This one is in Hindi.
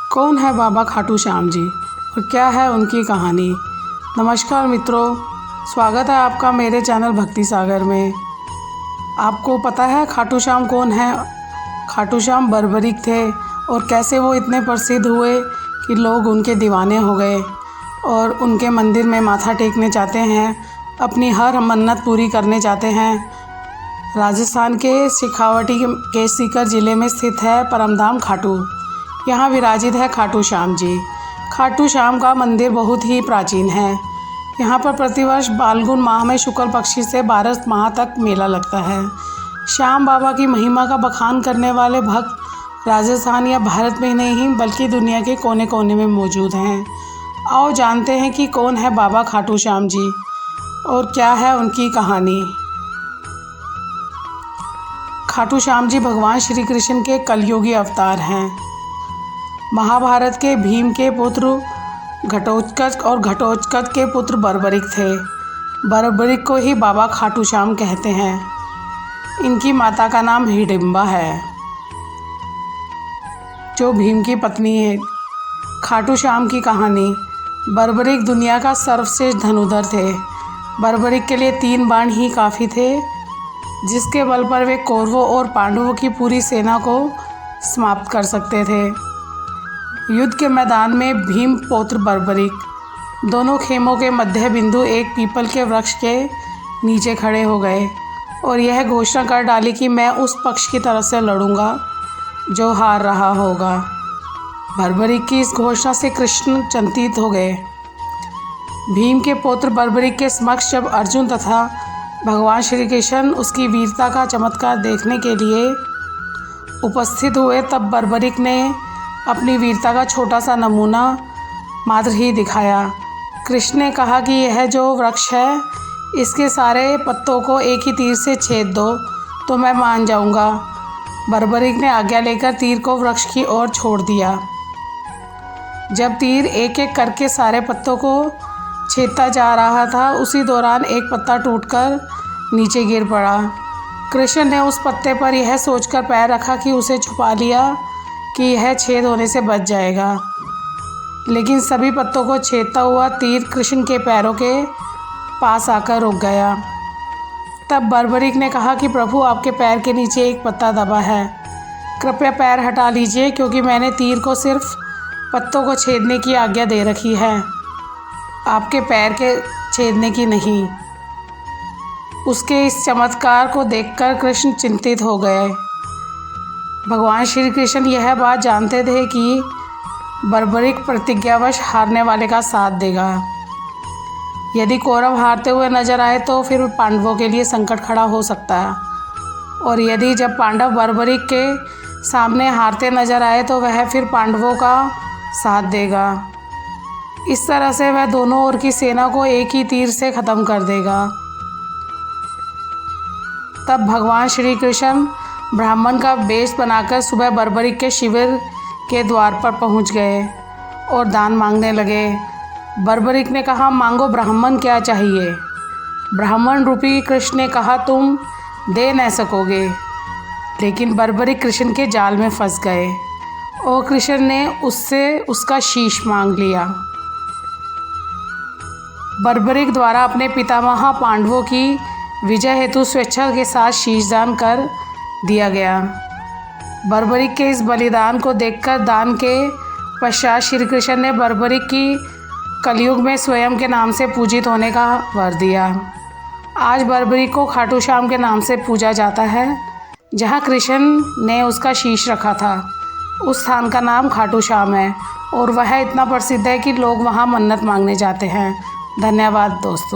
कौन है बाबा खाटू श्याम जी और क्या है उनकी कहानी। नमस्कार मित्रों, स्वागत है आपका मेरे चैनल भक्ति सागर में। आपको पता है खाटू श्याम कौन है? खाटू श्याम बर्बरिक थे और कैसे वो इतने प्रसिद्ध हुए कि लोग उनके दीवाने हो गए और उनके मंदिर में माथा टेकने जाते हैं, अपनी हर मन्नत पूरी करने जाते हैं। राजस्थान के शेखावटी के सीकर ज़िले में स्थित है परमधाम खाटू। यहाँ विराजित है खाटू श्याम जी। खाटू श्याम का मंदिर बहुत ही प्राचीन है। यहाँ पर प्रतिवर्ष फाल्गुन माह में शुक्ल पक्षी से 12 माह तक मेला लगता है। श्याम बाबा की महिमा का बखान करने वाले भक्त राजस्थान या भारत में ही नहीं बल्कि दुनिया के कोने कोने में मौजूद हैं। आओ जानते हैं कि कौन है बाबा खाटू श्याम जी और क्या है उनकी कहानी। खाटू श्याम जी भगवान श्री कृष्ण के कलयुगी अवतार हैं। महाभारत के भीम के पुत्र घटोत्कच और घटोत्कच के पुत्र बर्बरिक थे। बर्बरिक को ही बाबा खाटू श्याम कहते हैं। इनकी माता का नाम हिडिंबा है, जो भीम की पत्नी है। खाटू श्याम की कहानी। बर्बरिक दुनिया का सर्वश्रेष्ठ धनुधर थे। बर्बरिक के लिए 3 बाण ही काफ़ी थे, जिसके बल पर वे कौरवों और पांडवों की पूरी सेना को समाप्त कर सकते थे। युद्ध के मैदान में भीम पौत्र बर्बरिक दोनों खेमों के मध्य बिंदु एक पीपल के वृक्ष के नीचे खड़े हो गए और यह घोषणा कर डाली कि मैं उस पक्ष की तरफ से लड़ूंगा जो हार रहा होगा। बर्बरिक की इस घोषणा से कृष्ण चिंतित हो गए। भीम के पौत्र बर्बरिक के समक्ष जब अर्जुन तथा भगवान श्री कृष्ण उसकी वीरता का चमत्कार देखने के लिए उपस्थित हुए, तब बर्बरिक ने अपनी वीरता का छोटा सा नमूना मात्र ही दिखाया। कृष्ण ने कहा कि यह जो वृक्ष है, इसके सारे पत्तों को एक ही तीर से छेद दो तो मैं मान जाऊंगा। बर्बरिक ने आज्ञा लेकर तीर को वृक्ष की ओर छोड़ दिया। जब तीर एक एक करके सारे पत्तों को छेदता जा रहा था, उसी दौरान एक पत्ता टूटकर नीचे गिर पड़ा। कृष्ण ने उस पत्ते पर यह सोचकर पैर रखा कि उसे छुपा लिया कि यह छेद होने से बच जाएगा, लेकिन सभी पत्तों को छेदता हुआ तीर कृष्ण के पैरों के पास आकर रुक गया। तब बर्बरिक ने कहा कि प्रभु, आपके पैर के नीचे एक पत्ता दबा है, कृपया पैर हटा लीजिए, क्योंकि मैंने तीर को सिर्फ पत्तों को छेदने की आज्ञा दे रखी है, आपके पैर के छेदने की नहीं। उसके इस चमत्कार को देखकर कृष्ण चिंतित हो गए। भगवान श्री कृष्ण यह बात जानते थे कि बर्बरिक प्रतिज्ञावश हारने वाले का साथ देगा। यदि कौरव हारते हुए नजर आए तो फिर पांडवों के लिए संकट खड़ा हो सकता है, और यदि जब पांडव बर्बरिक के सामने हारते नजर आए तो वह फिर पांडवों का साथ देगा। इस तरह से वह दोनों ओर की सेना को एक ही तीर से ख़त्म कर देगा। तब भगवान श्री कृष्ण ब्राह्मण का वेश बनाकर सुबह बर्बरिक के शिविर के द्वार पर पहुंच गए और दान मांगने लगे। बर्बरिक ने कहा, मांगो ब्राह्मण, क्या चाहिए? ब्राह्मण रूपी कृष्ण ने कहा, तुम दे न सकोगे। लेकिन बर्बरिक कृष्ण के जाल में फंस गए और कृष्ण ने उससे उसका शीश मांग लिया। बर्बरिक द्वारा अपने पितामह पांडवों की विजय हेतु स्वेच्छा के साथ शीशदान कर दिया गया। बर्बरिक के इस बलिदान को देखकर दान के पश्चात श्री कृष्ण ने बर्बरिक की कलयुग में स्वयं के नाम से पूजित होने का वर दिया। आज बर्बरिक को खाटू श्याम के नाम से पूजा जाता है। जहाँ कृष्ण ने उसका शीश रखा था, उस स्थान का नाम खाटू श्याम है और वह इतना प्रसिद्ध है कि लोग वहाँ मन्नत मांगने जाते हैं। धन्यवाद दोस्तों।